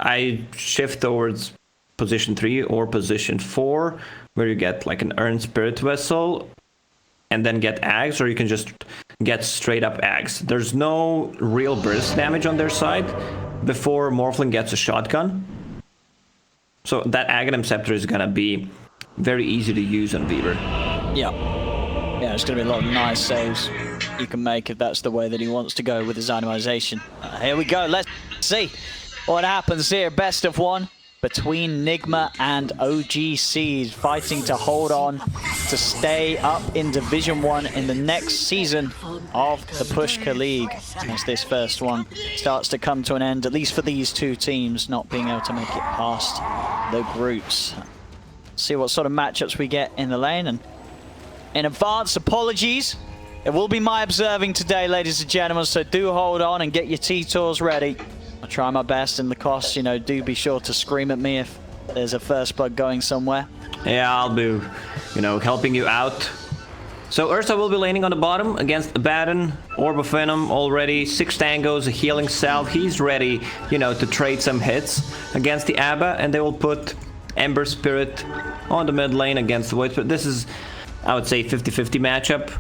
I shift towards position 3 or position 4, where you get like an Earned Spirit Vessel and then get Ags, or you can just get straight up Ags. There's no real burst damage on their side before Morphling gets a shotgun. So that Aghanim Scepter is gonna be very easy to use on Weaver. Yeah. Yeah, it's gonna be a lot of nice saves you can make if that's the way that he wants to go with his itemization. Here we go, let's see what happens here. Best of 1 between Nigma and OGC, fighting to hold on to stay up in Division 1 in the next season of the Pushka League, as this first one starts to come to an end, at least for these two teams not being able to make it past the groups. See what sort of matchups we get in the lane, and in advance, apologies. It will be my observing today, ladies and gentlemen, so do hold on and get your T-Tours ready. I'll try my best, and the cost, you know, do be sure to scream at me if there's a first blood going somewhere. Yeah, I'll be, you know, helping you out. So Ursa will be laning on the bottom against Abaddon, Orb of Venom already, 6 tangos, a healing salve. He's ready, you know, to trade some hits against the Abba, and they will put Ember Spirit on the mid lane against the Void Spirit. This is, I would say, 50-50 matchup.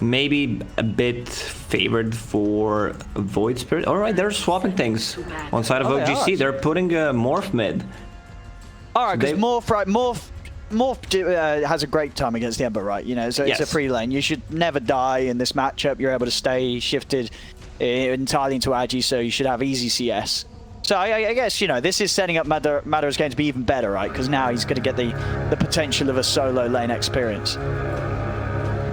Maybe a bit favored for Void Spirit. Alright, they're swapping things on side of OGC. They're putting Morph mid. Alright, because Morph has a great time against the Ember, right? You know, so it's a free lane. You should never die in this matchup. You're able to stay shifted entirely into Agi, so you should have easy CS. So I guess, you know, this is setting up Madder is going to be even better, right? Because now he's going to get the potential of a solo lane experience.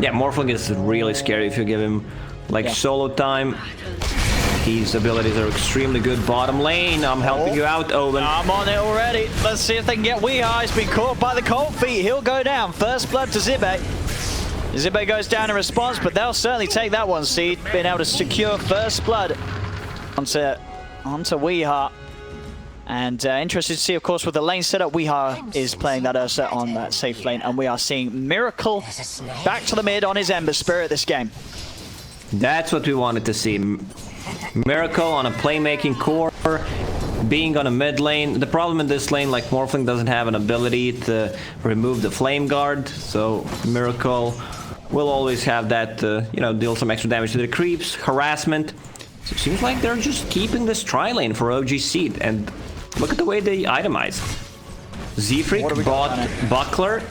Yeah, Morphling is really scary if you give him like solo time. His abilities are extremely good. Bottom lane, I'm helping you out, Owen. I'm on it already. Let's see if they can get Weeha. He's been caught by the cold feet. He'll go down. First blood to Zibe. Zibe goes down in response, but they'll certainly take that one, Seed. Being able to secure first blood onto Weeha. And interested to see, of course, with the lane setup, Weeha is playing that Ursa on that safe lane, and we are seeing Miracle back to the mid on his Ember Spirit this game. That's what we wanted to see. Miracle on a playmaking core, being on a mid lane. The problem in this lane, like Morphling doesn't have an ability to remove the Flame Guard, so Miracle will always have that, you know, deal some extra damage to the creeps, harassment. So it seems like they're just keeping this tri-lane for OGC, and look at the way they itemize. Z-Freak bought Buckler,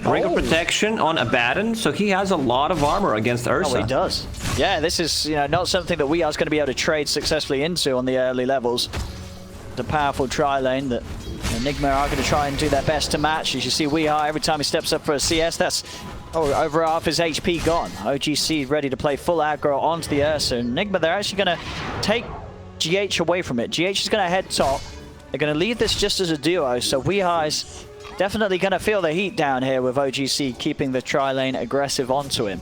Ring of Protection on Abaddon, so he has a lot of armor against Ursa. Oh, he does. Yeah, this is, you know, not something that we are going to be able to trade successfully into on the early levels. The powerful tri-lane that Nigma are going to try and do their best to match. As you see, Weeha, every time he steps up for a CS, that's over half his HP gone. OGC ready to play full aggro onto the Ursa. Nigma, they're actually going to take GH away from it. GH is going to head top. They're going to leave this just as a duo, so Weeha is definitely going to feel the heat down here with OGC keeping the tri-lane aggressive onto him.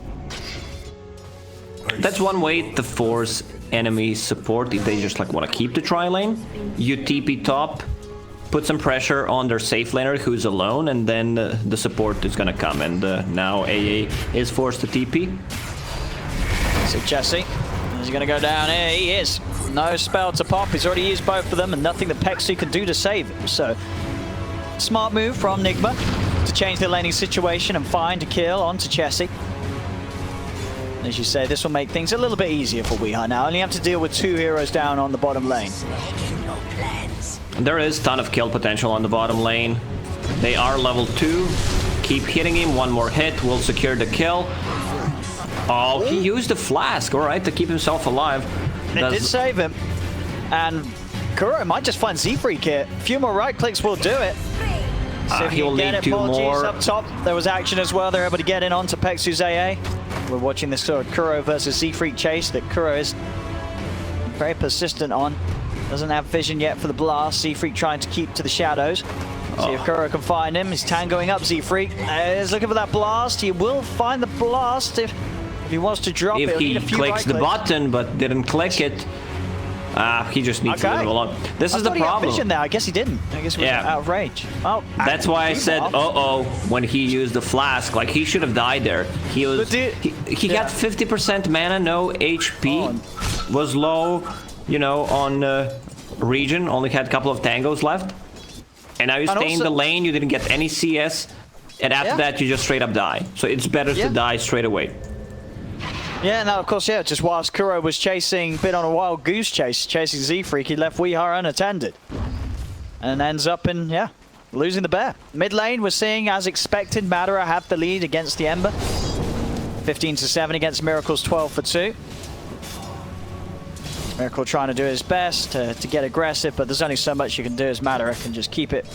That's one way to force enemy support if they just like want to keep the tri-lane. You TP top, put some pressure on their safe laner who's alone, and then the support is going to come, and now AA is forced to TP. So Jesse, is he going to go down here? He is. No spell to pop. He's already used both of them, and nothing that Pexu can do to save him. So smart move from Nigma to change the laning situation and find a kill onto Chessie. As you say, this will make things a little bit easier for Weeha now. Only have to deal with 2 heroes down on the bottom lane. There is a ton of kill potential on the bottom lane. They are level 2. Keep hitting him. One more hit will secure the kill. Oh, he used the flask, alright, to keep himself alive. It did save him. And Kuro might just find Z-Freak here. A few more right clicks will do it. So if he will need 2 more. Up top, there was action as well. They're able to get in onto Pexu's AA. We're watching this sort of Kuro versus Z-Freak chase that Kuro is very persistent on. Doesn't have vision yet for the blast. Z-Freak trying to keep to the shadows. See if Kuro can find him. He's tangoing up Z-Freak. He's looking for that blast. He will find the blast if he wants to drop it. If he clicks the button but didn't click it, he just needs to leave him alone. This is the problem. He had vision there. I guess he didn't. I guess he was out of range. Well, that's why I said, when he used the flask. Like, he should have died there. He was. He got 50% mana, no HP. Was low, you know, on region only had a couple of tangos left. And now you stay in the lane, you didn't get any CS. And after that, you just straight up die. So it's better to die straight away. Yeah, now of course, just whilst Kuro was chasing, been on a wild goose chase, chasing Z-Freak, he left Weehar unattended. And ends up in, losing the bear. Mid lane, we're seeing, as expected, Madara have the lead against the Ember. 15-7 against Miracle's 12-2. Miracle trying to do his best to get aggressive, but there's only so much you can do as Madara can just keep it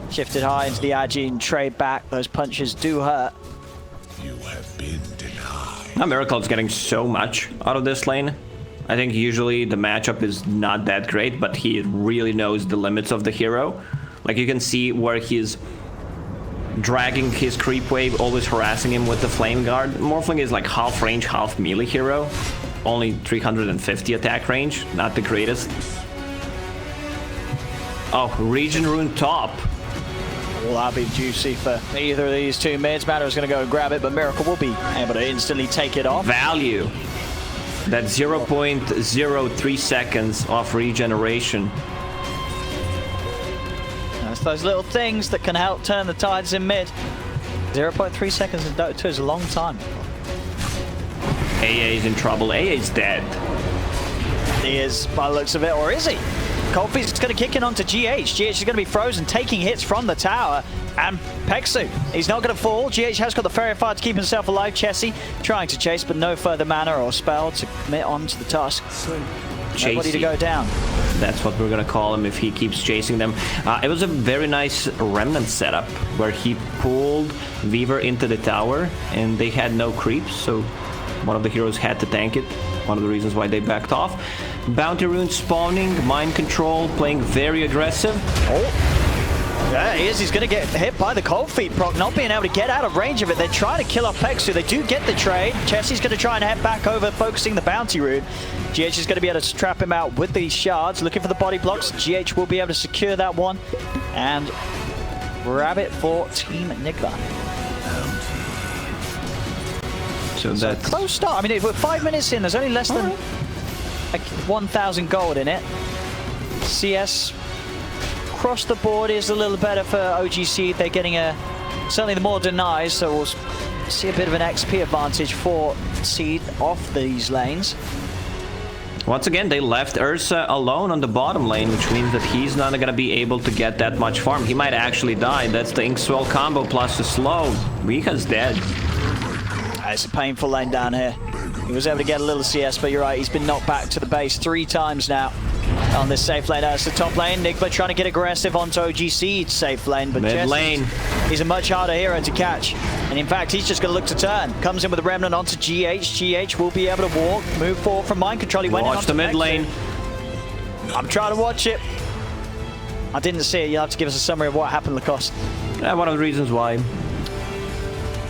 shifted high into the Agi and trade back. Those punches do hurt. You have been denied. Now Miracle's getting so much out of this lane. I think usually the matchup is not that great, but he really knows the limits of the hero. Like you can see where he's dragging his creep wave, always harassing him with the flame guard. Morphling is like half range, half melee hero. Only 350 attack range, not the greatest. Oh, region rune top. Well, that'll be juicy for either of these two mids. Madara's going to go and grab it, but Miracle will be able to instantly take it off. Value. That's 0.03 seconds of regeneration. That's those little things that can help turn the tides in mid. 0.3 seconds in Dota 2 is a long time. AA is in trouble. AA is dead. He is, by the looks of it, or is he? Cold Feet's going to kick in onto GH. GH is going to be frozen, taking hits from the tower. And Peksu, he's not going to fall. GH has got the Fairy Fire to keep himself alive. Chessie trying to chase, but no further mana or spell to commit onto the tusk. Nobody to go down. That's what we're going to call him if he keeps chasing them. It was a very nice Remnant setup where he pulled Weaver into the tower and they had no creeps, so one of the heroes had to tank it. One of the reasons why they backed off. Bounty Rune spawning, mind control, playing very aggressive. Oh, yeah, he is. He's going to get hit by the Cold Feet proc, not being able to get out of range of it. They're trying to kill off Peksu. They do get the trade. Chessie's going to try and head back over, focusing the Bounty Rune. GH is going to be able to trap him out with these shards, looking for the body blocks. GH will be able to secure that one and grab it for Team Nigma. So that's a close start. I mean, we're 5 minutes in. There's only less than like 1,000 gold in it. CS across the board is a little better for OGC. They're getting certainly the more denies, so we'll see a bit of an XP advantage for Seed off these lanes. Once again, they left Ursa alone on the bottom lane, which means that he's not going to be able to get that much farm. He might actually die. That's the Inkswell combo plus the slow. Rika's dead. It's a painful lane down here. He was able to get a little CS, but you're right, he's been knocked back to the base 3 times now on this safe lane. That's the top lane. Nigma trying to get aggressive onto OGC safe lane, but mid lane. He's a much harder hero to catch. And in fact, he's just going to look to turn. Comes in with a Remnant onto GH. GH will be able to walk, move forward from mind control. He went in Watch the mid lane. I'm trying to watch it. I didn't see it. You'll have to give us a summary of what happened, Lacoste. Yeah, one of the reasons why.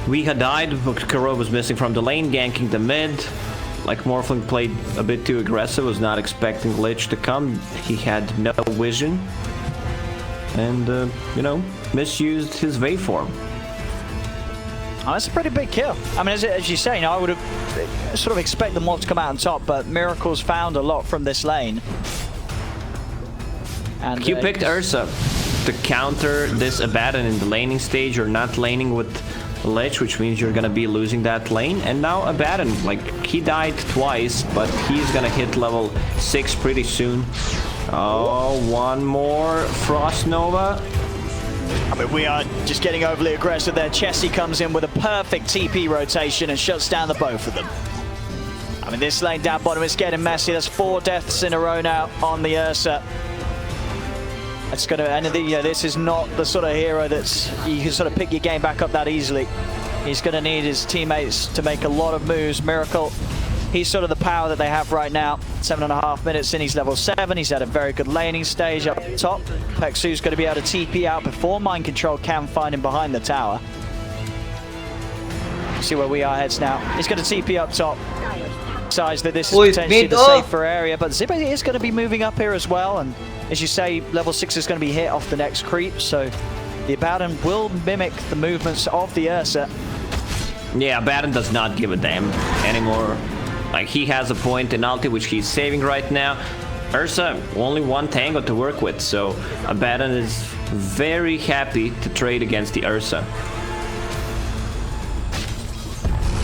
We had died, Kuro was missing from the lane, ganking the mid. Like Morphling played a bit too aggressive, was not expecting Lich to come. He had no vision. And, you know, misused his waveform. Oh, that's a pretty big kill. I mean, as you say, you know, I would have sort of expect them all to come out on top, but Miracle's found a lot from this lane. And you picked Ursa to counter this Abaddon in the laning stage. You're not laning with Lich, which means you're gonna be losing that lane. And now Abaddon, like, he died twice, but he's gonna hit level 6 pretty soon. Oh, one more Frost Nova. I mean, we are just getting overly aggressive there. Chessie comes in with a perfect TP rotation and shuts down the both of them. I mean, this lane down bottom is getting messy. There's 4 deaths in a row now on the Ursa. It's gonna, and you know, this is not the sort of hero that's you can sort of pick your game back up that easily. He's gonna need his teammates to make a lot of moves. Miracle, he's sort of the power that they have right now. 7.5 minutes in, he's level 7. He's had a very good laning stage up top. Peksu's gonna be able to TP out before mind control can find him behind the tower. See where we are heads now. He's gonna TP up top. Size that this is potentially the safer area, but Zibba is going to be moving up here as well, and as you say, level 6 is going to be hit off the next creep, so the Abaddon will mimic the movements of the Ursa. Yeah, Abaddon does not give a damn anymore. Like, he has a point in ulti, which he's saving right now. Ursa, only one tango to work with, so Abaddon is very happy to trade against the Ursa.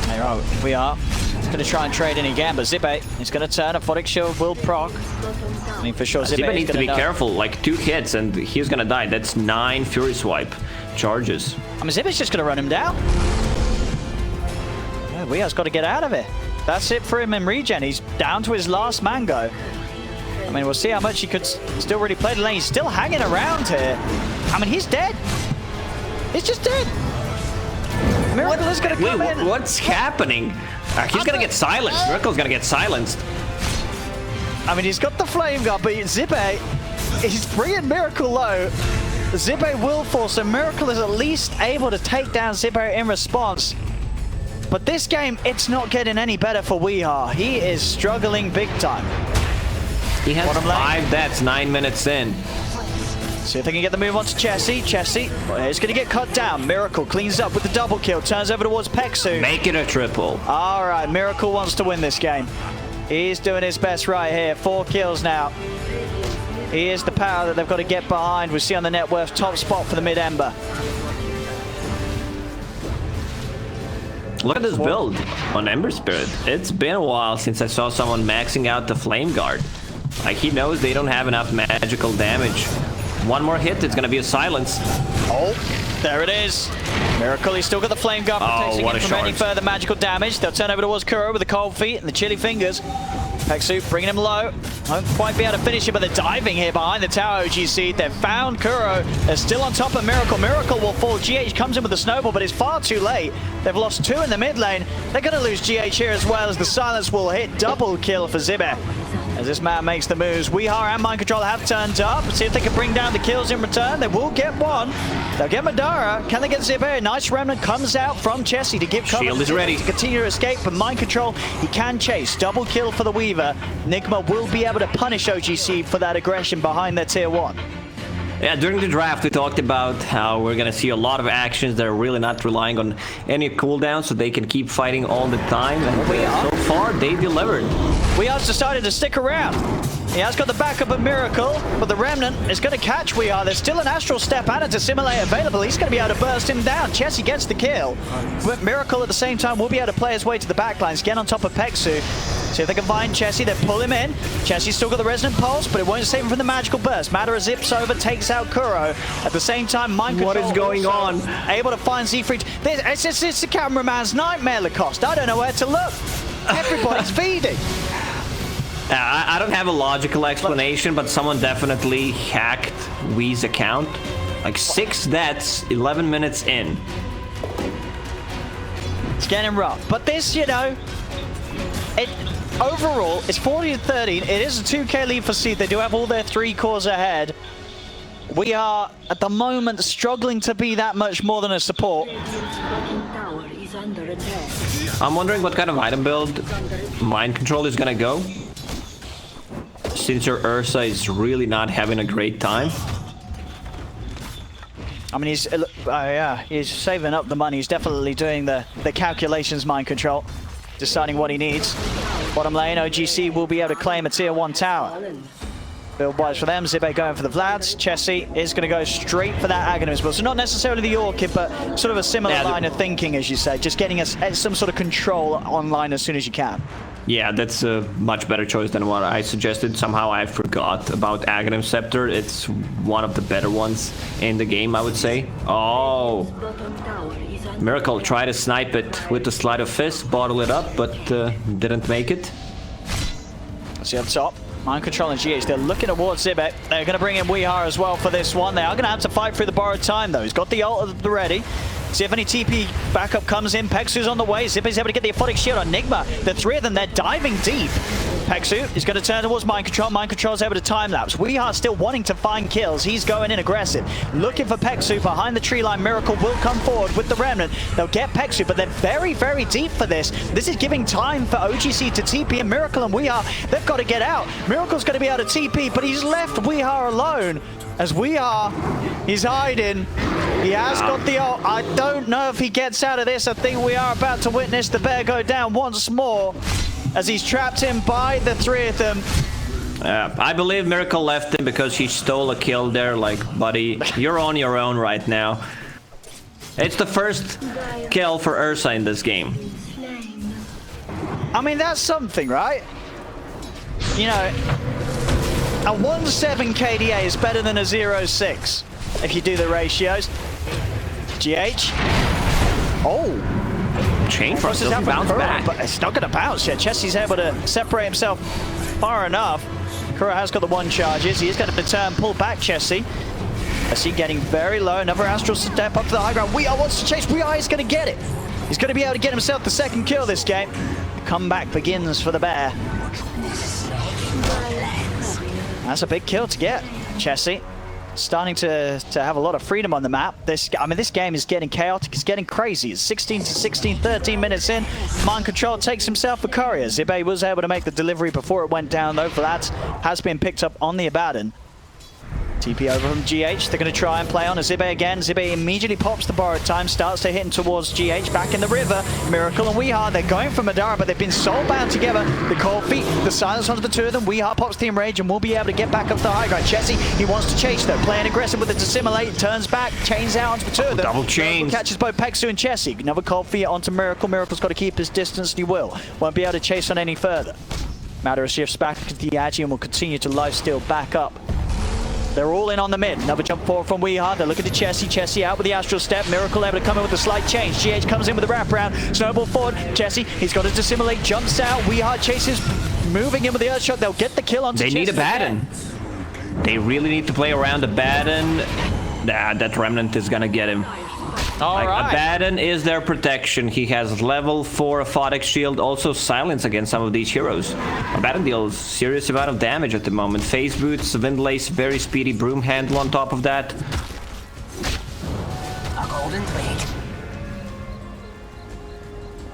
Hey, right, we are going to try and trade in again, but Zibe is going to turn. Aphotic Shield will proc. I mean, for sure, Zibe needs to be careful. Like 2 hits and he's going to die. That's 9 Fury Swipe charges. I mean, Zibe's just going to run him down. Yeah, Weehar's got to get out of it. That's it for him in regen. He's down to his last mango. I mean, we'll see how much he could still really play the lane. He's still hanging around here. I mean, he's dead. He's just dead. Miracle is going to come in. What's happening? He's going to get silenced. Miracle's going to get silenced. I mean, he's got the flame gun, but Zibe, he's bringing Miracle low. Zibe will fall, so Miracle is at least able to take down Zibe in response. But this game, it's not getting any better for Weeha. He is struggling big time. He has 5 deaths 9 minutes in. See if they can get the move onto Chessie. Chessie is going to get cut down. Miracle cleans up with the double kill. Turns over towards Peksu. Make it a triple. All right, Miracle wants to win this game. He's doing his best right here. 4 kills now. He is the power that they've got to get behind. We see on the net worth top spot for the mid-ember. Look at this build on Ember Spirit. It's been a while since I saw someone maxing out the Flame Guard. Like, he knows they don't have enough magical damage. One more hit, it's gonna be a silence. Oh, there it is. Miracle, he's still got the Flame Gun protecting him from any further magical damage. They'll turn over towards Kuro with the cold feet and the chilly fingers. Peksu bringing him low. Won't quite be able to finish him, but they're diving here behind the tower, OGC. They've found Kuro. They're still on top of Miracle. Miracle will fall. GH comes in with the snowball, but it's far too late. They've lost 2 in the mid lane. They're going to lose GH here as well, as the silence will hit. Double kill for Zibe as this man makes the moves. Weeha and Mind Control have turned up. See if they can bring down the kills in return. They will get one. They'll get Madara. Can they get Zibe? Nice remnant comes out from Chessie to give cover. Shield is ready to continue to escape, but Mind Control, he can chase. Double kill for the Weaver. Nigma will be able to punish OGC for that aggression behind their tier 1. Yeah, during the draft we talked about how we're gonna see a lot of actions that are really not relying on any cooldown, so they can keep fighting all the time, and so far they delivered. Weeha's decided to stick around. He has got the backup of Miracle, but the Remnant is going to catch Weeha. There's still an Astral Step and a Dissimilate available. He's going to be able to burst him down. Chessie gets the kill, but Miracle at the same time will be able to play his way to the backlines, get on top of Peksu. See if they can find Chessie. They pull him in. Chessie's still got the Resonant Pulse, but it won't save him from the magical burst. Madara zips over, takes out Kuro. At the same time, Mind Control. What is going on? Able to find Siegfried. It's the cameraman's nightmare, Lacoste. I don't know where to look. Everybody's feeding. I don't have a logical explanation, but someone definitely hacked Wee's account. Like 6 deaths, 11 minutes in. It's getting rough. But this, you know, overall, it's 40-13. It is a 2K lead for Seed. They do have all their 3 cores ahead. We are, at the moment, struggling to be that much more than a support. I'm wondering what kind of item build Mind Control is gonna go, since your Ursa is really not having a great time. I mean, he's saving up the money. He's definitely doing the calculations, Mind Control, deciding what he needs. Bottom lane, OGC will be able to claim a tier 1 tower. Build-wise for them, Zibe going for the Vlads. Chessie is going to go straight for that Aghanim build. So not necessarily the Orchid, but sort of a similar line of thinking, as you say. Just getting some sort of control online as soon as you can. Yeah, that's a much better choice than what I suggested. Somehow I forgot about Aghanim Scepter. It's one of the better ones in the game, I would say. Oh. Miracle tried to snipe it with the Sleight of Fist, bottle it up, but didn't make it. See up top. Mind Control and GH, they're looking towards Zibe. They're going to bring in Weeha as well for this one. They are going to have to fight through the borrowed time, though. He's got the ult at the ready. See if any TP backup comes in. Peksu's on the way. Zibe's able to get the Aphotic Shield on Nigma. The 3 of them, they're diving deep. Peksu is going to turn towards Mind Control. Mind Control's able to time-lapse. Weeha still wanting to find kills. He's going in aggressive. Looking for Peksu behind the tree line. Miracle will come forward with the Remnant. They'll get Peksu, but they're very, very deep for this. This is giving time for OGC to TP, and Miracle and Weeha, they've got to get out. Miracle's going to be able to TP, but he's left Weeha alone. As Weeha, he's hiding. He has got the ult. I don't know if he gets out of this. I think we are about to witness the bear go down once more, as he's trapped in by the 3 of them. I believe Miracle left him because he stole a kill there. Like, buddy, you're on your own right now. It's the first kill for Ursa in this game. I mean, that's something, right? You know, a 1-7 KDA is better than a 0-6 if you do the ratios. GH. Oh. Chain Frost doesn't bounce back. But it's not going to bounce yet. Chessie's able to separate himself far enough. Kuro has got the 1 charges. He is going to turn, pull back Chessie. Chessie getting very low. Another Astral step up to the high ground. We Are wants to chase. We Are is going to get it. He's going to be able to get himself the 2nd kill this game. The comeback begins for the Bear. That's a big kill to get. Chessie starting to have a lot of freedom on the map. This game is getting chaotic. It's getting crazy. It's 16 to 16, 13 minutes in. Mind Control takes himself a courier. Zibe was able to make the delivery before it went down, though. Vlad has been picked up on the Abaddon. TP over from GH. They're going to try and play on a Zibe again. Zibe immediately pops the borrowed time, starts to hit towards GH. Back in the river, Miracle and Weehar, they're going for Madara, but they've been soul-bound together. The cold feet, the silence onto the 2 of them. Weehar pops the Enrage and will be able to get back up the high ground. Chessie, he wants to chase though, playing aggressive with the Dissimulate, turns back, chains out onto the 2 of them. Double chain. Catches both Peksu and Chessie. Another cold feet onto Miracle. Miracle's got to keep his distance, and he will. Won't be able to chase on any further. Madara shifts back to the Agi and will continue to lifesteal back up. They're all in on the mid. Another jump forward from Weehar. They're looking to Chessie. Chessie out with the Astral Step. Miracle able to come in with a slight change. GH comes in with a wraparound. Snowball forward. Chessie, he's got to Dissimulate. Jumps out. Weehar chases, moving in with the Earthshock. They'll get the kill onto Chessie. They need Abaddon. They really need to play around Abaddon. Nah, that Remnant is gonna get him. All right. Abaddon is their protection. He has level 4 Aphotic Shield, also silence against some of these heroes. Abaddon deals serious amount of damage at the moment. Phase Boots, Windlace, very speedy Broom Handle on top of that. A golden plate.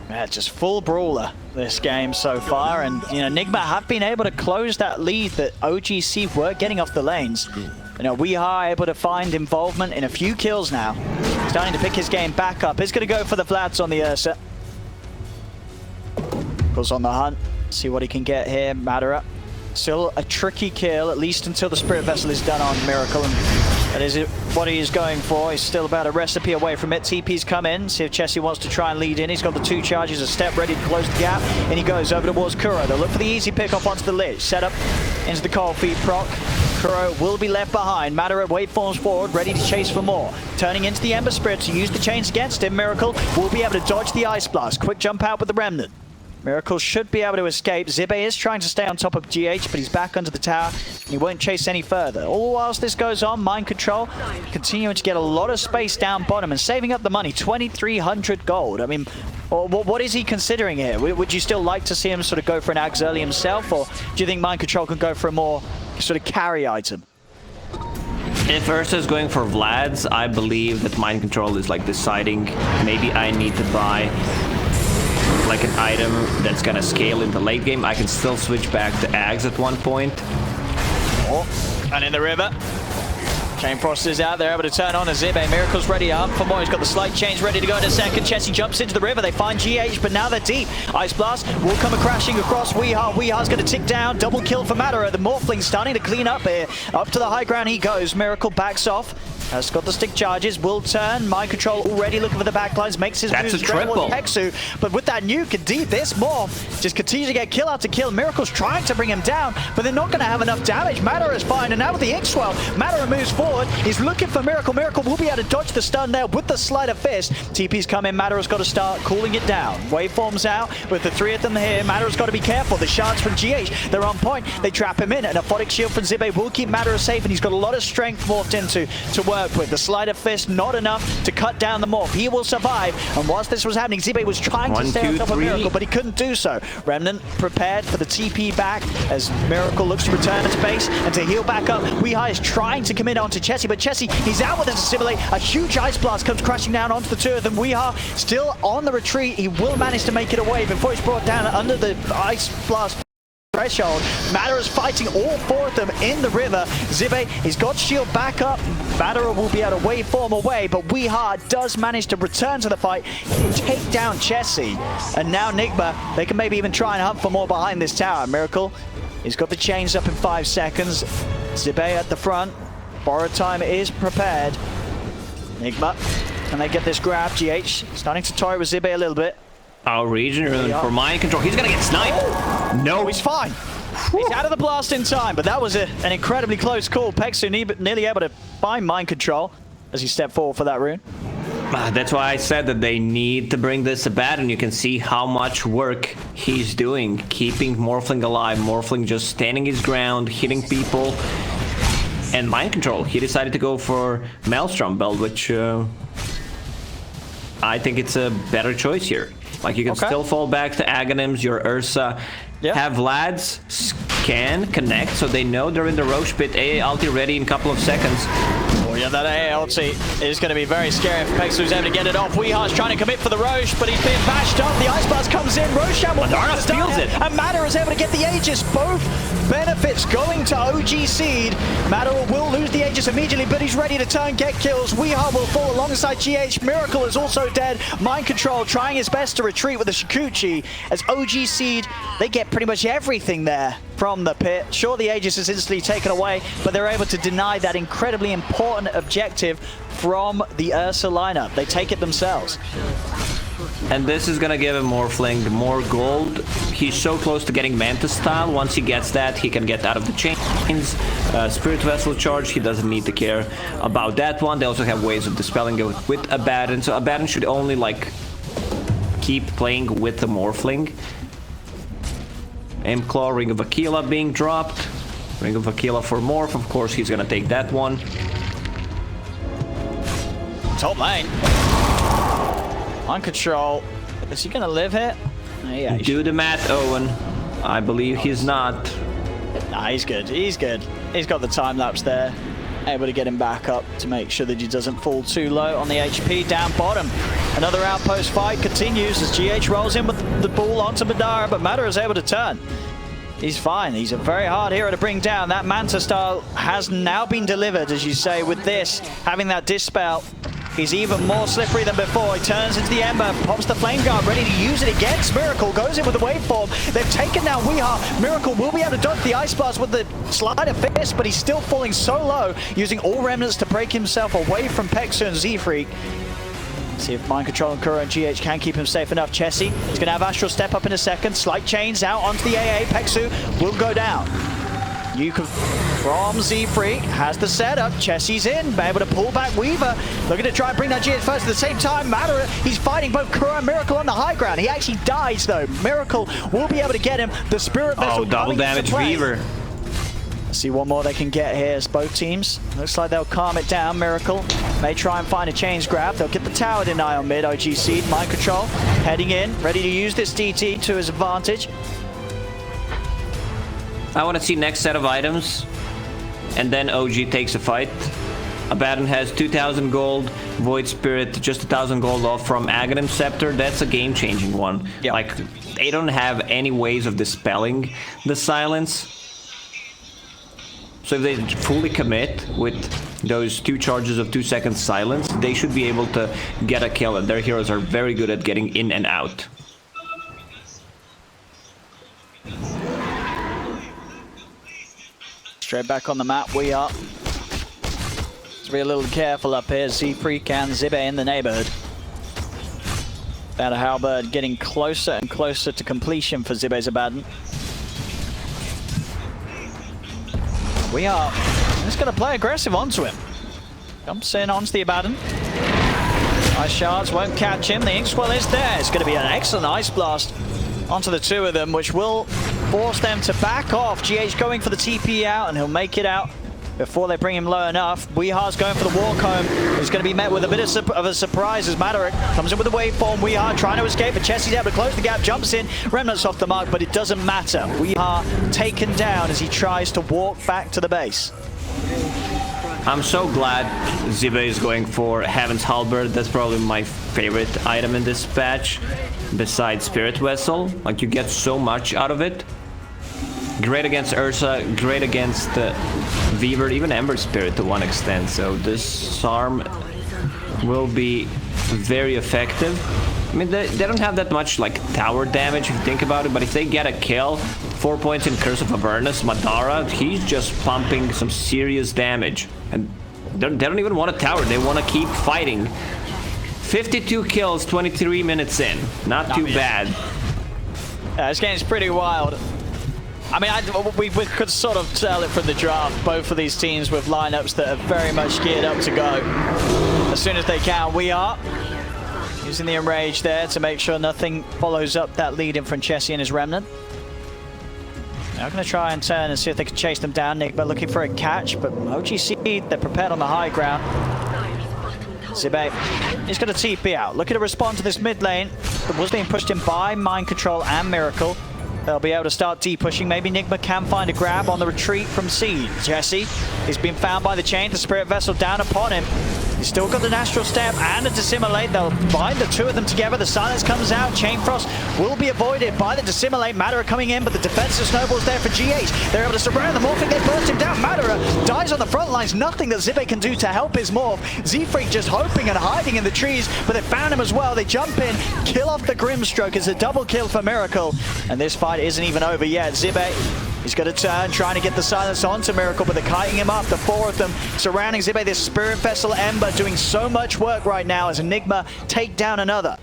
Yeah, just full brawler this game so far, and you know, Nigma have been able to close that lead that OGC were getting off the lanes. You know, Weehar able to find involvement in a few kills now. Starting to pick his game back up. He's going to go for the Vlads on the Ursa. Goes on the hunt. See what he can get here. Madara. Still a tricky kill, at least until the Spirit Vessel is done on Miracle. And that is what he is going for. He's still about a recipe away from it. TP's come in. See if Chessie wants to try and lead in. He's got the 2 charges, a step ready to close the gap. And he goes over towards Kuro. They'll look for the easy pick up onto the ledge. Set up into the cold feet proc. Kuro will be left behind. Madara waveforms forward, ready to chase for more. Turning into the Ember Spirit to use the chains against him. Miracle will be able to dodge the Ice Blast. Quick jump out with the Remnant. Miracle should be able to escape. Zibe is trying to stay on top of GH, but he's back under the tower. He won't chase any further. All whilst this goes on, Mind Control continuing to get a lot of space down bottom and saving up the money, 2,300 gold. I mean, what is he considering here? Would you still like to see him sort of go for an Ags early himself, or do you think Mind Control can go for a more sort of carry item? If Ursa is going for Vlad's, I believe that Mind Control is like deciding maybe I need to buy like an item that's gonna scale in the late game. I can still switch back to Ags at one point. Oh, and in the river. Chain Frost is out there, able to turn on a Zibe. Miracle's ready up for more. He's got the slight change ready to go in a second. Chessie jumps into the river. They find GH, but now they're deep. Ice Blast will come crashing across Weehar. Weehar's going to tick down. Double kill for Madara. The Morphling starting to clean up here. Up to the high ground he goes. Miracle backs off. Has got the stick charges, will turn. Mind Control already looking for the backlines, makes his moves. That's a triple. Peksu, but with that nuke, indeed, this Morph just continues to get kill after kill. Miracle's trying to bring him down, but they're not going to have enough damage. Madara is fine, and now with the X-Swell, Madara moves forward. He's looking for Miracle. Miracle will be able to dodge the stun there with the Sleight of Fist. TP's come in, Madara's got to start cooling it down. Waveforms out with the 3 of them here. Madara's got to be careful. The shards from GH, they're on point. They trap him in. An Aphotic Shield from Zibe will keep Madara safe, and he's got a lot of strength morphed into to work with. The Sleight of Fist not enough to cut down the Morph. He will survive, and whilst this was happening, Zibe was trying to stay on top of Miracle, but he couldn't do so. Remnant prepared for the TP back as Miracle looks to return to base and to heal back up. Weehai is trying to commit onto Chessie, but Chessie, he's out with it to simulate. A huge Ice Blast comes crashing down onto the 2 of them. Weehai still on the retreat. He will manage to make it away before he's brought down under the Ice Blast threshold. Madara is fighting all 4 of them in the river. Zibe, he's got shield back up. Madara will be able to waveform away, but Weehar does manage to return to the fight, take down Chessie. And now Nigma, they can maybe even try and hunt for more behind this tower. Miracle He's got the chains up in 5 seconds. Zibe at the front. Borrowed time is prepared. Nigma, can they get this grab? GH starting to toy with Zibe a little bit. Our region rune for mind control. He's gonna get sniped. Oh. No, he's fine. He's out of the blast in time, but that was an incredibly close call. Pexu nearly able to find mind control as he stepped forward for that rune. That's why I said that they need to bring this to bat, and you can see how much work he's doing, keeping Morphling alive. Morphling just standing his ground, hitting people, and mind control. He decided to go for Maelstrom build, which I think it's a better choice here. Like, you can still fall back to Aghanims, your Ursa. Have lads scan, connect, so they know they're in the Roche pit. AA ulti ready in a couple of seconds. Oh yeah, that AA ulti is going to be very scary if Pexu's able to get it off. Weehar's trying to commit for the Roche, but he's being bashed up. The Ice Blast comes in. Roshan will steals it. And Matter is able to get the Aegis. Both benefits going to OG Seed. Matter will lose the Aegis immediately, but he's ready to turn, get kills. Weehar will fall alongside GH. Miracle is also dead. Mind Control trying his best to retreat with the Shikuchi as OG Seed, they get pretty much everything there from the pit. Sure, the Aegis is instantly taken away, but they're able to deny that incredibly important objective from the Ursa lineup. They take it themselves. And this is gonna give him Morphling more gold. He's so close to getting Mantis style. Once he gets that, he can get out of the chains. Spirit Vessel charge, he doesn't need to care about that one. They also have ways of dispelling it with Abaddon. So Abaddon should only like keep playing with the Morphling. Claw, Ring of Aquila being dropped. Ring of Aquila for Morph, of course he's gonna take that one. Top lane. On control. Is he gonna live here? Yeah, do the math, Owen. I believe he's not. Nah, he's good. He's good. He's got the time lapse there. Able to get him back up to make sure that he doesn't fall too low on the HP. Down bottom. Another outpost fight continues as GH rolls in with the ball onto Madara, but Matter is able to turn. He's fine. He's a very hard hero to bring down. That Manta style has now been delivered, as you say, with this. Having that Dispel, he's even more slippery than before. He turns into the Ember, pops the Flame Guard, ready to use it against Miracle. Goes in with the Waveform. They've taken down Weehar. Miracle will be able to dodge the Ice Blast with the Slide of Fist, but he's still falling so low, using all remnants to break himself away from Pexu and Z-Freak. See if Mind Control and Kuro and GH can keep him safe enough. Chessie is going to have Astral step up in a second. Slight chains out onto the AA. Pexu will go down. You can, from Z-Freak, has the setup. Chessie's in, able to pull back Weaver. Looking to try and bring that GH first. At the same time, Matter, he's fighting both Kuro and Miracle on the high ground. He actually dies, though. Miracle will be able to get him. The Spirit Vessel double damage Weaver. Let's see what more they can get here as both teams. Looks like they'll calm it down. Miracle may try and find a chains grab. They'll get the tower deny on mid. OG Seed, Mind Control, heading in, ready to use this DT to his advantage. I want to see next set of items, and then OG takes a fight. Abaddon has 2,000 gold, Void Spirit just 1,000 gold off from Aghanim Scepter. That's a game-changing one. Yep. Like, they don't have any ways of dispelling the silence. So if they fully commit with those 2 charges of 2 seconds silence, they should be able to get a kill, and their heroes are very good at getting in and out. Straight back on the map we are. Let's be a little careful up here. Z-Freak and Zibe in the neighborhood. Battle Halberd getting closer and closer to completion for Zibe's Abaddon. We are just going to play aggressive onto him. Jumps in onto the Abaddon. Ice Shards won't catch him. The Inkswell is there. It's going to be an excellent Ice Blast onto the 2 of them, which will force them to back off. GH going for the TP out, and he'll make it out before they bring him low enough. Weehar's going for the War Comb. He's going to be met with a bit of a surprise as Madarick comes in with a waveform. Weehar trying to escape, but Chessie's able to close the gap, jumps in, remnants off the mark, but it doesn't matter. Weehar taken down as he tries to walk back to the base. I'm so glad Zibe is going for Heaven's Halberd. That's probably my favorite item in this patch, besides Spirit Vessel. Like, you get so much out of it. Great against Ursa, great against Weaver, even Ember Spirit to one extent. So this arm will be very effective. I mean, they don't have that much like tower damage if you think about it, but if they get a kill 4 points in Curse of Avernus. Madara, he's just pumping some serious damage. And they don't even want a tower. They want to keep fighting. 52 kills, 23 minutes in. Not too bad. Yeah, this game's pretty wild. I mean, we could sort of tell it from the draft. Both of these teams with lineups that are very much geared up to go as soon as they can. We are using the Enrage there to make sure nothing follows up that lead in from Chessie and his Remnant. They're going to try and turn and see if they can chase them down. Nigma looking for a catch, but OGC, they're prepared on the high ground. Zibe is going to TP out. Looking to respond to this mid lane that was being pushed in by Mind Control and Miracle. They'll be able to start D-pushing. Maybe Nigma can find a grab on the retreat from Seed. Jesse is being found by the chain. The Spirit Vessel down upon him. He's still got an Astral Step and a Dissimulate. They'll bind the two of them together. The silence comes out. Chain Frost will be avoided by the Dissimulate. Madara coming in, but the defensive snowballs there for GH. They're able to surround the Morphing. They burst him down. Madara dies on the front lines. Nothing that Zibe can do to help his Morph. Z-Freak just hoping and hiding in the trees, but they found him as well. They jump in, kill off the Grimstroke. It's a double kill for Miracle. And this fight isn't even over yet. Zibe, he's going to turn, trying to get the silence onto Miracle, but they're kiting him up. The four of them surrounding Zibe. This Spirit Vessel Ember doing so much work right now as Nigma take down another.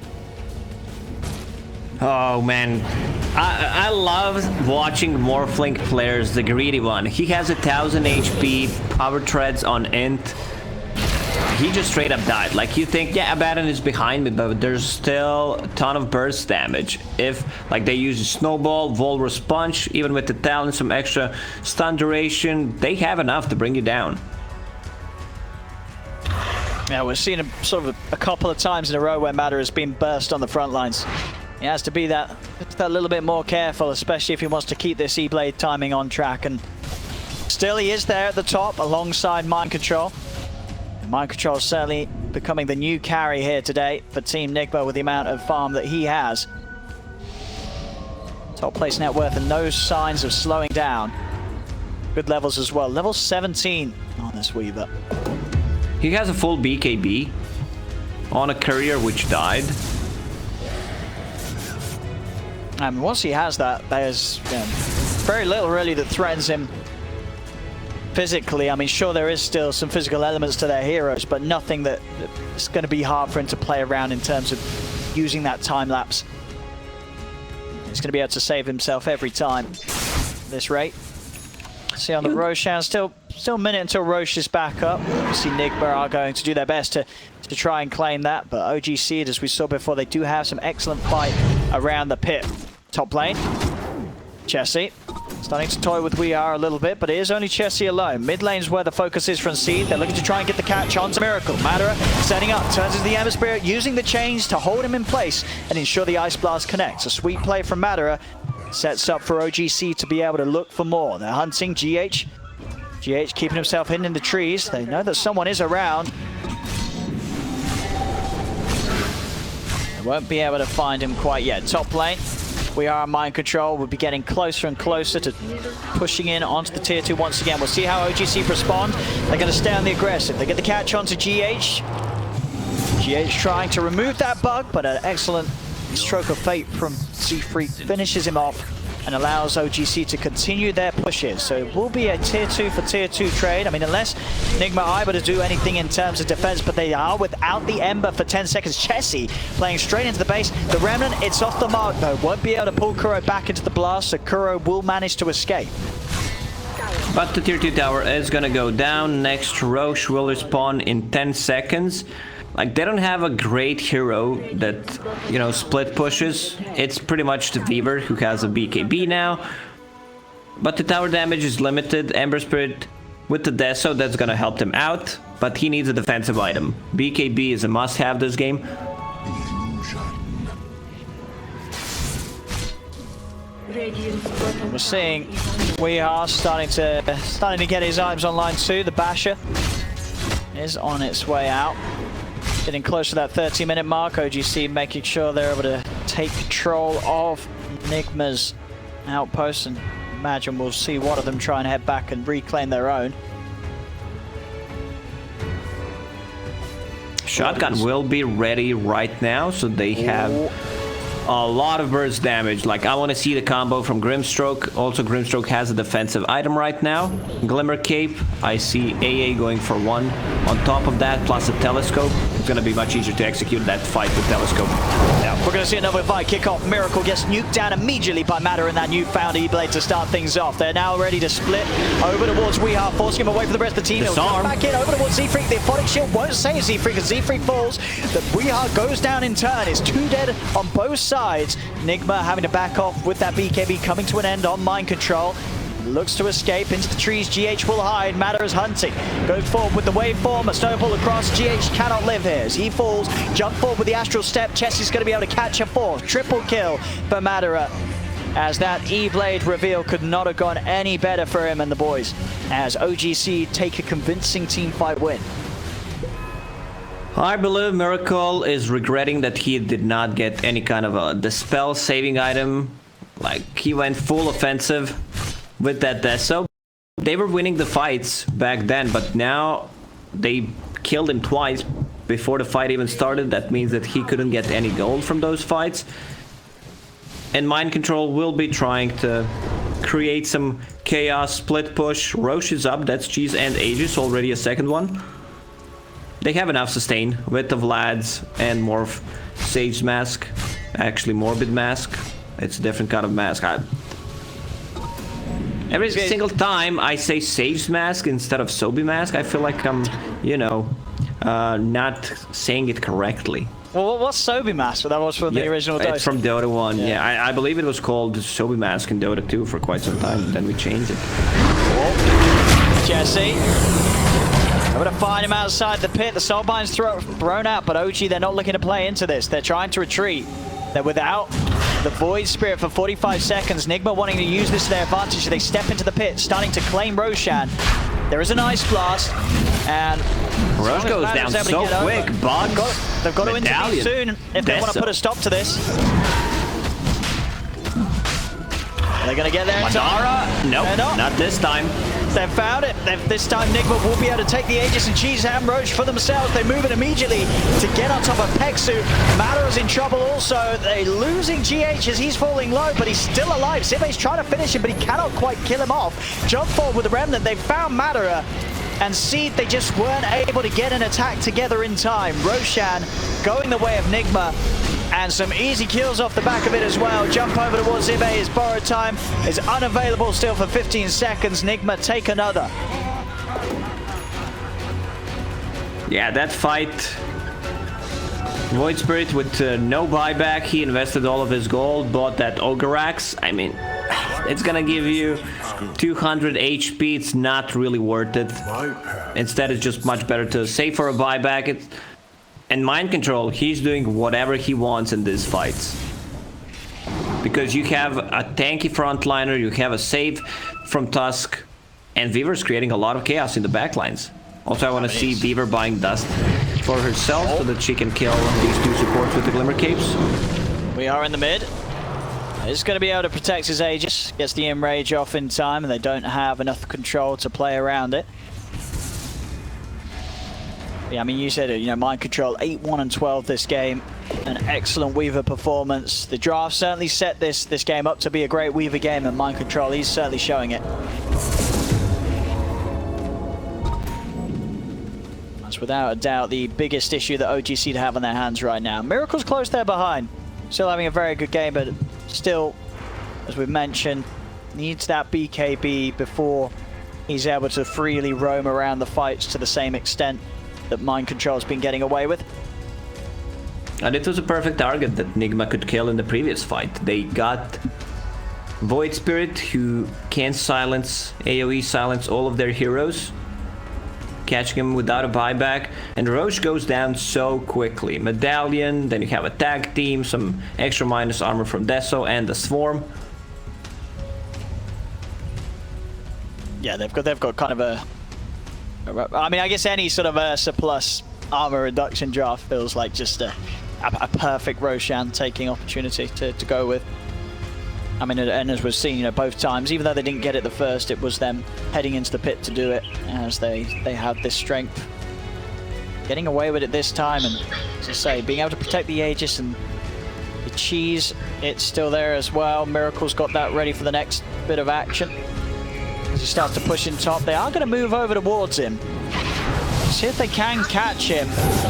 Oh man, I love watching Morphling players, the greedy one. He has 1000 HP, power treads on int. He just straight up died. Like, you think, yeah, Abaddon is behind me, but there's still a ton of burst damage. If, like, they use a Snowball, Volrus Punch, even with the talent, some extra stun duration, they have enough to bring you down. Yeah, we've seen him sort of a couple of times in a row where Madara has been burst on the front lines. He has to be that little bit more careful, especially if he wants to keep this E-Blade timing on track. And still, he is there at the top alongside Mind Control. Mind Control is certainly becoming the new carry here today for Team Nigma with the amount of farm that he has. Top place net worth and no signs of slowing down. Good levels as well. Level 17 on this Weaver. He has a full BKB on a courier which died. And once he has that, there's very little really that threatens him physically. I mean, sure, there is still some physical elements to their heroes, but nothing that it's going to be hard for him to play around in terms of using that time lapse. He's going to be able to save himself every time at this rate. See on the Roshan, still a minute until Roche is back up. Obviously, Nigma are going to do their best to try and claim that, but OGC, as we saw before, they do have some excellent fight around the pit. Top lane, Chessie. Starting to toy with We Are a little bit, but it is only Chessie alone. Mid lane's where the focus is from Seed. They're looking to try and get the catch onto Miracle. Madara setting up, turns into the Ember Spirit, using the chains to hold him in place and ensure the Ice Blast connects. A sweet play from Madara sets up for OGC to be able to look for more. They're hunting GH. GH keeping himself hidden in the trees. They know that someone is around. They won't be able to find him quite yet. Top lane. We are on Mind Control. We'll be getting closer and closer to pushing in onto the tier 2 once again. We'll see how OGC respond. They're going to stay on the aggressive. They get the catch onto GH. GH trying to remove that bug, but an excellent stroke of fate from Z-Freak finishes him off and allows OGC to continue their pushes. So it will be a tier 2 for tier 2 trade. I mean, unless Nigma are able to do anything in terms of defense, but they are without the Ember for 10 seconds. Chessie playing straight into the base. The Remnant, it's off the mark though. Won't be able to pull Kuro back into the blast, so Kuro will manage to escape. But the tier 2 tower is gonna go down. Next, Roche will respawn in 10 seconds. Like, they don't have a great hero that, you know, split pushes. It's pretty much the Weaver who has a BKB now. But the tower damage is limited. Ember Spirit with the Deso, that's gonna help them out. But he needs a defensive item. BKB is a must-have this game. We're seeing We Are starting to get his items online too. The Basher is on its way out. Getting close to that 30-minute mark. OGC making sure they're able to take control of Nigma's outpost, and imagine we'll see one of them try and head back and reclaim their own. Shotgun will be ready right now, so they have a lot of burst damage. Like, I want to see the combo from Grimstroke. Also, Grimstroke has a defensive item right now. Glimmer Cape. I see AA going for 1. On top of that, plus a Telescope. It's going to be much easier to execute that fight with Telescope. Yeah, we're going to see another fight kick off. Miracle gets nuked down immediately by Matter and that newfound E-Blade to start things off. They're now ready to split over towards Weehaw, forcing him away from the rest of the team. He'll come back in over towards Z-Freak. The Aphotic Shield won't save Z-Freak as Z-Freak falls. The Weehaw goes down in turn. It's 2 dead on both sides. Nigma having to back off with that BKB coming to an end on Mind Control. Looks to escape into the trees. GH will hide. Matter is hunting. Goes forward with the waveform. A snowball across. GH cannot live here as he falls. Jump forward with the Astral Step. Chess is going to be able to catch a 4th. Triple kill for Matter, as that E-Blade reveal could not have gone any better for him and the boys, as OGC take a convincing team fight win. I believe Miracle is regretting that he did not get any kind of a dispel saving item. Like, he went full offensive with that Deso. They were winning the fights back then, but now they killed him twice before the fight even started. That means that he couldn't get any gold from those fights. And Mind Control will be trying to create some chaos, split push. Roche is up, that's Cheese and Aegis, already a second one. They have enough sustain with the Vlads and Morph Sage Mask. Actually, Morbid Mask. It's a different kind of mask. Every single time I say Sage Mask instead of Sobi Mask, I feel like I'm, you know, not saying it correctly. Well, what's Sobi Mask? That was from the original Dota. It's from Dota 1, yeah. I believe it was called Sobi Mask in Dota 2 for quite some time, then we changed it. Oh. Jesse. I'm going to find him outside the pit. The Soulbind's thrown out, but OG, they're not looking to play into this. They're trying to retreat. They're without the Void Spirit for 45 seconds. Nigma wanting to use this to their advantage. They step into the pit, starting to claim Roshan. There is an Ice Blast, and Roche goes down so quick, but they've got to intervene soon if they want to put a stop to this. They're going to get there. Madara? Nope, not this time. They've found it. This time Nigma will be able to take the Aegis and Cheese and Roche for themselves. They move in immediately to get on top of Peksu. Matter is in trouble also. They're losing GH as he's falling low, but he's still alive. Sibe's trying to finish him, but he cannot quite kill him off. Jump forward with the Remnant. They found Matter and Seed. They just weren't able to get an attack together in time. Roshan going the way of Nigma. And some easy kills off the back of it as well. Jump over towards Ibe. His borrowed time is unavailable still for 15 seconds. Nigma take another. Yeah, that fight. Void Spirit with no buyback. He invested all of his gold, bought that Ogre Axe. I mean, it's gonna give you 200 HP. It's not really worth it. Instead, it's just much better to save for a buyback. And Mind Control, he's doing whatever he wants in these fights. Because you have a tanky frontliner, you have a save from Tusk, and Weaver's creating a lot of chaos in the backlines. Also, I want to see Weaver buying dust for herself so that she can kill these 2 supports with the Glimmer Capes. We are in the mid. He's going to be able to protect his Aegis. Gets the Enrage off in time, and they don't have enough control to play around it. Yeah, I mean, you said it, you know, Mind Control 8-1 and 12 this game. An excellent Weaver performance. The draft certainly set this game up to be a great Weaver game, and Mind Control, he's certainly showing it. That's without a doubt the biggest issue that OGC have on their hands right now. Miracle's close there behind. Still having a very good game, but still, as we've mentioned, needs that BKB before he's able to freely roam around the fights to the same extent that Mind Control's been getting away with. And it was a perfect target that Nigma could kill in the previous fight. They got Void Spirit, who can silence, AoE silence all of their heroes, catching him without a buyback, and Roche goes down so quickly. Medallion, then you have a tag team, some extra minus armor from Deso and the Swarm. Yeah, they've got kind of a... I mean, I guess any sort of Ursa plus armor reduction draft feels like just a perfect Roshan taking opportunity to go with. I mean, and as we've seen, you know, both times, even though they didn't get it the first, it was them heading into the pit to do it, as they had this strength. Getting away with it this time, and as I say, being able to protect the Aegis and the cheese, it's still there as well. Miracle's got that ready for the next bit of action. As he starts to push in top, they are going to move over towards him. See if they can catch him.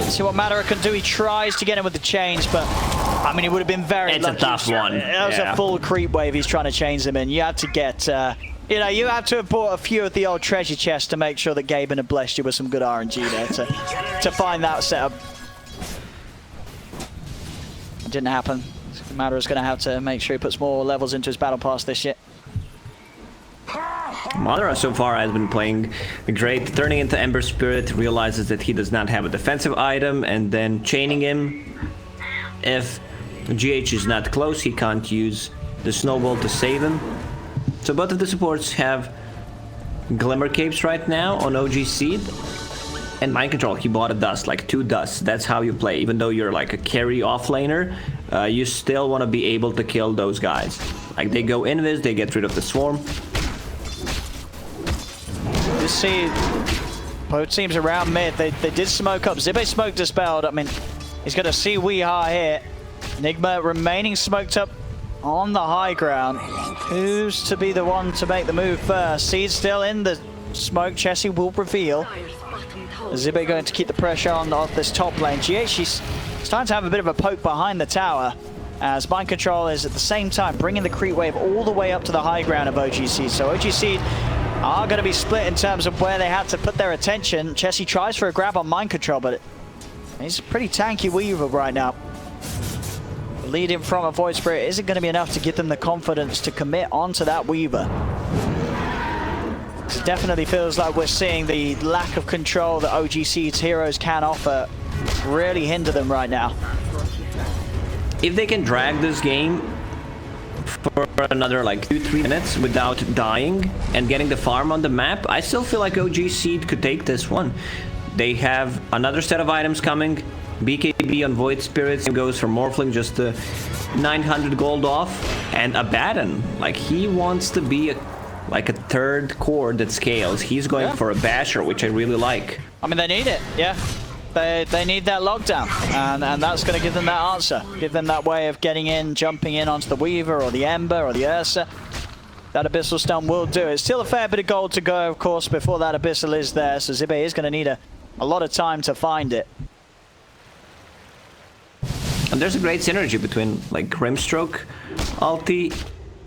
See what Madara can do. He tries to get him with the chains, but I mean, it would have been very It's lucky. a tough one. That was a full creep wave he's trying to chains him in. You had to get, you know, you have to have bought a few of the old treasure chests to make sure that Gaben had blessed you with some good RNG there to find that setup. It didn't happen. Madara's going to have to make sure he puts more levels into his battle pass this year. Madara so far has been playing great, turning into Ember Spirit, realizes that he does not have a defensive item, and then chaining him. If GH is not close, he can't use the snowball to save him. So both of the supports have Glimmer Capes right now on OG Seed. And Mind Control, he bought a dust, like 2 dusts. That's how you play. Even though you're like a carry offlaner, you still want to be able to kill those guys. Like they go invis, they get rid of the swarm. You see both teams around mid. They did smoke up. Zibe smoke dispelled. I mean, he's going to see Weeha here. Nigma remaining smoked up on the high ground. Who's to be the one to make the move first? Seed still in the smoke. Chessie will reveal. Zibe going to keep the pressure on off this top lane. GH, she's starting to have a bit of a poke behind the tower, as Mind Control is at the same time bringing the creep wave all the way up to the high ground of OGC. So OGC are going to be split in terms of where they had to put their attention. Chessie tries for a grab on Mind Control, but he's a pretty tanky Weaver right now. Leading from a Void Spirit isn't going to be enough to give them the confidence to commit onto that Weaver. It definitely feels like we're seeing the lack of control that OGC's heroes can offer really hinder them right now. If they can drag this game for another like 2-3 minutes without dying and getting the farm on the map, I still feel like OG Seed could take this one. They have another set of items coming. BKB on Void Spirits goes for Morphling, just 900 gold off, and Abaddon, like he wants to be like a third core that scales. He's going for a basher, which I really like. I mean, they need it, yeah. They need that lockdown, and that's going to give them that answer. Give them that way of getting in, jumping in onto the Weaver or the Ember or the Ursa. That Abyssal Stone will do it. Still a fair bit of gold to go, of course, before that Abyssal is there, so Zibe is going to need a lot of time to find it. And there's a great synergy between like Grimstroke ulti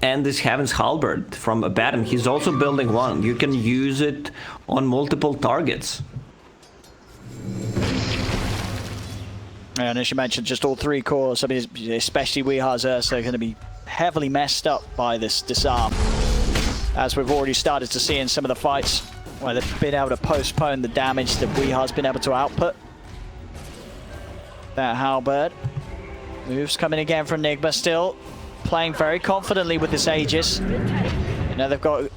and this Heaven's Halberd from Abaddon. He's also building one. You can use it on multiple targets. And as you mentioned, just all 3 cores, I mean, especially Weeha's Ursa, are going to be heavily messed up by this disarm. As we've already started to see in some of the fights where they've been able to postpone the damage that Weeha's been able to output. That Halberd. Moves coming again from Nigma, still playing very confidently with this Aegis. You know, they've got a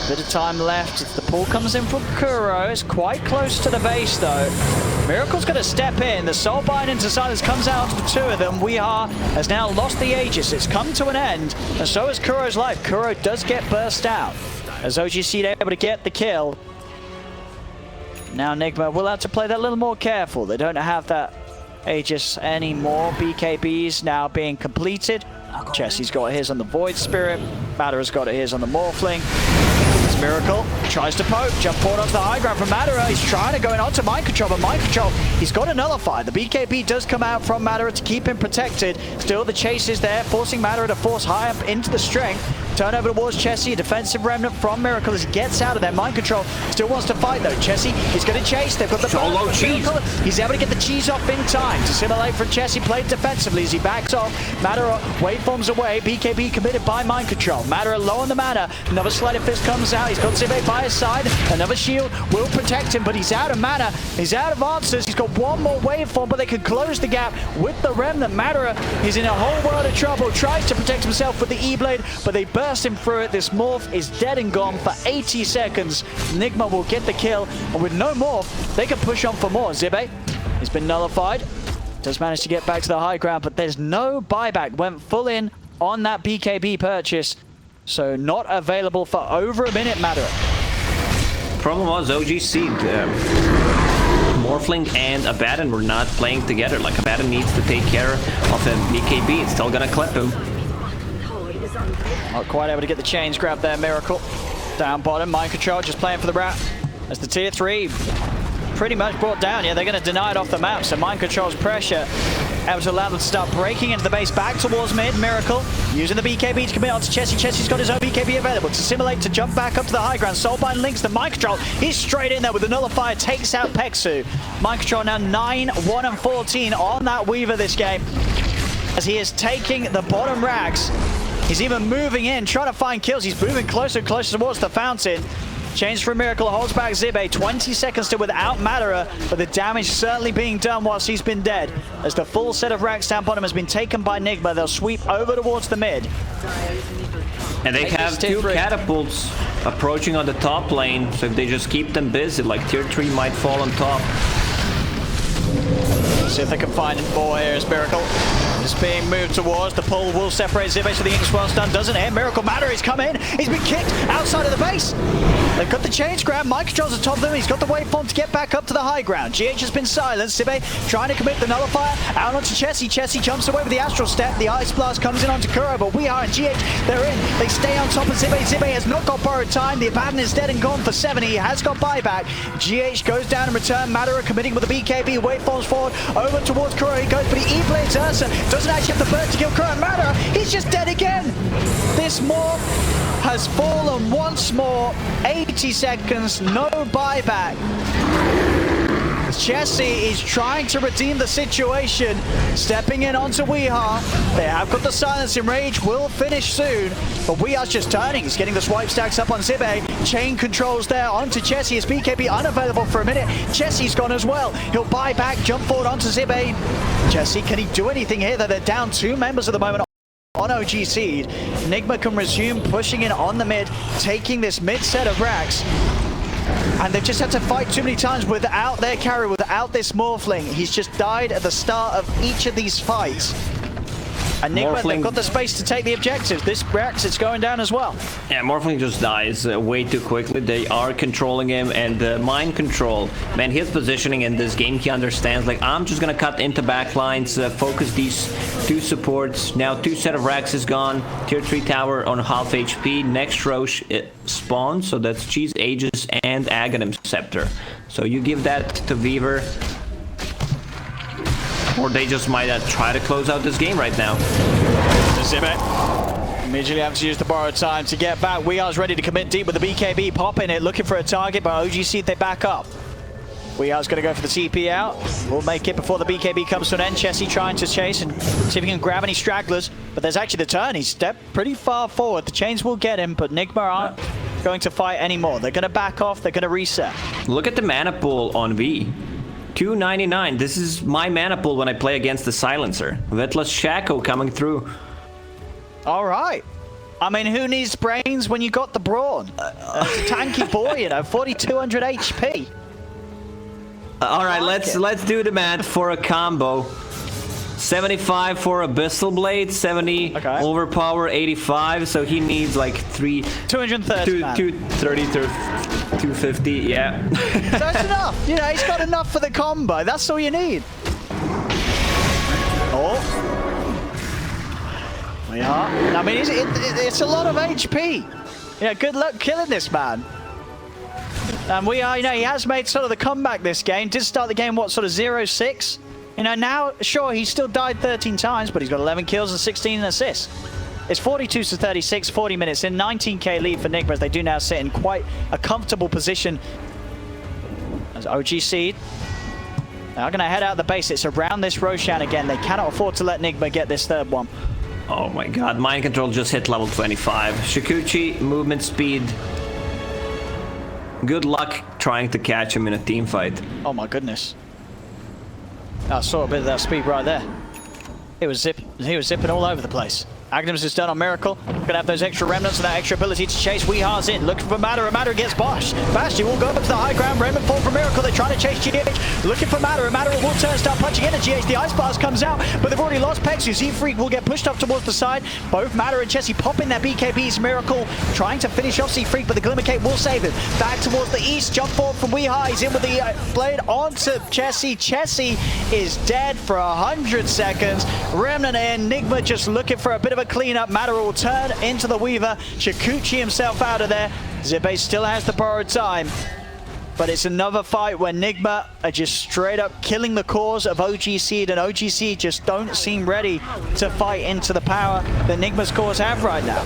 bit of time left. The pull comes in from Kuro. It's quite close to the base, though. Miracle's going to step in. The Soulbind into Silence comes out to the 2 of them. Weeha has now lost the Aegis. It's come to an end, and so is Kuro's life. Kuro does get burst out, as OGC able to get the kill. Now Nigma will have to play that a little more careful. They don't have that Aegis anymore. BKBs now being completed. Chessie's got his on the Void Spirit. Madara's got his on the Morphling. Miracle tries to poke, jump forward onto the high ground from Madara. He's trying to go in onto Mind Control, but Mind Control, he's got to nullify. The BKB does come out from Madara to keep him protected. Still, the chase is there, forcing Madara to force high up into the strength. Turn over towards Chessie, a defensive remnant from Miracle as he gets out of there. Mind Control still wants to fight though. Chessie, he's going to chase. They've got the solo cheese. He's able to get the cheese off in time to simulate from Chessie. Played defensively as he backs off. Madara waveforms away. BKB committed by Mind Control. Madara low on the mana. Another Sleight of Fist comes out. He's got Zibe by his side. Another shield will protect him, but he's out of mana. He's out of answers. He's got one more waveform, but they can close the gap with the remnant. Madara is in a whole world of trouble. Tries to protect himself with the E-Blade, but they burst him through it. This morph is dead and gone for 80 seconds. Nigma will get the kill, and with no morph, they can push on for more. Zibe has been nullified. Does manage to get back to the high ground, but there's no buyback. Went full in on that BKB purchase, so not available for over a minute, Madara. Problem was OG Seed Morphling and Abaddon were not playing together. Like, Abaddon needs to take care of him. BKB, it's still gonna clip him. Not quite able to get the chains grab there, Miracle. Down bottom, Mind Control just playing for the Rat. As the tier 3 pretty much brought down. Yeah, they're going to deny it off the map, so Mind Control's pressure able to allow them to start breaking into the base back towards mid. Miracle using the BKB to commit onto Chessie. Chessie's got his own BKB available to simulate to jump back up to the high ground. Soulbind links the Mind Control. He's straight in there with the Nullifier, takes out Peksu. Mind Control now 9-1-14 on that Weaver this game, as he is taking the bottom racks. He's even moving in, trying to find kills. He's moving closer and closer towards the fountain. Change for Miracle, holds back Zibe. 20 seconds still without Madara, but the damage certainly being done whilst he's been dead. As the full set of racks down bottom has been taken by Nigma, they'll sweep over towards the mid. And they have two catapults approaching on the top lane, so if they just keep them busy, like tier 3 might fall on top. See if they can find more here as Miracle is being moved towards. The pull will separate Zibe, so the Ink's well done, doesn't it? Miracle Madara, he's come in. He's been kicked outside of the base. They've got the change grab. Mind Control's on top of them. He's got the waveform to get back up to the high ground. GH has been silenced. Zibe trying to commit the Nullifier out onto Chessie. Chessie jumps away with the Astral Step. The Ice Blast comes in onto Kuro, but we are in GH. They're in. They stay on top of Zibe. Zibe has not got borrowed time. The Abaddon is dead and gone for 70. He has got buyback. GH goes down in return. Madara committing with the BKB. Waveforms forward over towards Kuro. He goes, but he E-blades Ursa. Doesn't actually have the burst to kill Kuro. Madara, he's just dead again. This morph has fallen once more. 80 seconds, no buyback. Chessie is trying to redeem the situation, stepping in onto Weeha. They have got the silence. Enrage will finish soon, but Weeha's just turning. He's getting the swipe stacks up on Zibe. Chain controls there onto Chessie. His BKB unavailable for a minute. Chessie's gone as well. He'll buy back, jump forward onto Zibe. Chessie, can he do anything here? They're down 2 members at the moment on OG Seed. Nigma can resume pushing in on the mid, taking this mid set of racks. And they've just had to fight too many times without their carry, without this Morphling. He's just died at the start of each of these fights. And Nigma, they've got the space to take the objectives. This Rex, it's going down as well. Yeah, Morphling just dies way too quickly. They are controlling him, and Mind Control, man, his positioning in this game, he understands, like, I'm just gonna cut into backlines, focus these 2 supports. Now 2 set of racks is gone. Tier 3 tower on half HP. Next Roche spawns, so that's Cheese, Aegis, and Aghanim Scepter. So you give that to Weaver, or they just might try to close out this game right now. Zibe immediately having to use the borrowed time to get back. Weehar's ready to commit deep with the BKB, popping it, looking for a target, but OGC, they back up. Weehar's going to go for the TP out. We'll make it before the BKB comes to an end. Chessie trying to chase and see if he can grab any stragglers, but there's actually the turn. He's stepped pretty far forward. The chains will get him, but Nigma aren't going to fight anymore. They're going to back off. They're going to reset. Look at the mana pool on V. 299. This is my mana pool when I play against the Silencer. Vetlas Shaco coming through. All right. I mean, who needs brains when you got the Brawn? It's a tanky boy, you know, 4,200 HP. All right, let's do the math for a combo. 75 for Abyssal Blade, 70 overpower, 85. So he needs like 230, 250. Yeah. That's enough. You know, he's got enough for the combo. That's all you need. Oh. We are. I mean, it's a lot of HP. Yeah, good luck killing this man. And we are, you know, he has made sort of the comeback this game. Did start the game, what, sort of 0-6? You know, now, sure, he still died 13 times, but he's got 11 kills and 16 assists. It's 42-36, 40 minutes in, 19k lead for Nigma, as they do now sit in quite a comfortable position. As OG Seed now going to head out the base. It's around this Roshan again. They cannot afford to let Nigma get this third one. Oh my god, Mind Control just hit level 25. Shikuchi, movement speed. Good luck trying to catch him in a team fight. Oh my goodness. I saw a bit of that speed right there. He was zipping all over the place. Agnes is done on Miracle. Gonna have those extra remnants and that extra ability to chase. Weehar's in, looking for Matter, and Matter gets bashed. Bashed, he will go up to the high ground. Remnant fall from Miracle. They're trying to chase GH, looking for Matter, and Matter will turn, start punching into GH. The Ice Blast comes out, but they've already lost Pexu. Z-Freak will get pushed up towards the side. Both Matter and Chessie popping their BKBs. Miracle trying to finish off Z-Freak, but the Glimmer Cape will save him. Back towards the east, jump forward from Weehar. He's in with the blade onto Chessie. Chessie is dead for 100 seconds. Remnant in, Nigma just looking for a bit of a cleanup. Matter will turn into the Weaver. Shikuchi himself out of there. Zibe still has the borrowed time. But it's another fight where Nigma are just straight up killing the cause of OG Seed, and OG Seed just don't seem ready to fight into the power that Nigma's cause have right now.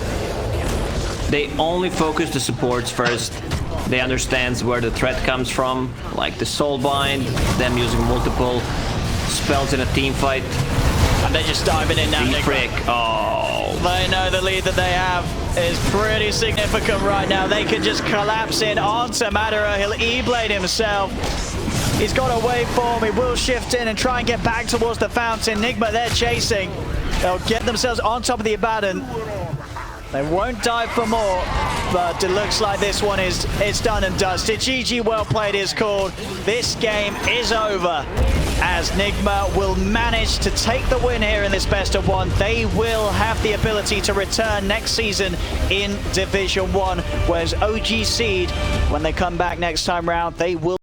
They only focus the supports first. They understand where the threat comes from, like the Soulbind, them using multiple spells in a team fight. And they're just diving in now, Z-Freak, oh. They know the lead that they have is pretty significant right now. They can just collapse in onto Madara. He'll E-Blade himself. He's got a waveform. He will shift in and try and get back towards the fountain. Nigma, they're chasing. They'll get themselves on top of the Abaddon. They won't dive for more, but it looks like this one is done and dusted. GG, well played is called. This game is over, as Nigma will manage to take the win here in this best of one. They will have the ability to return next season in Division 1, whereas OG Seed, when they come back next time round, they will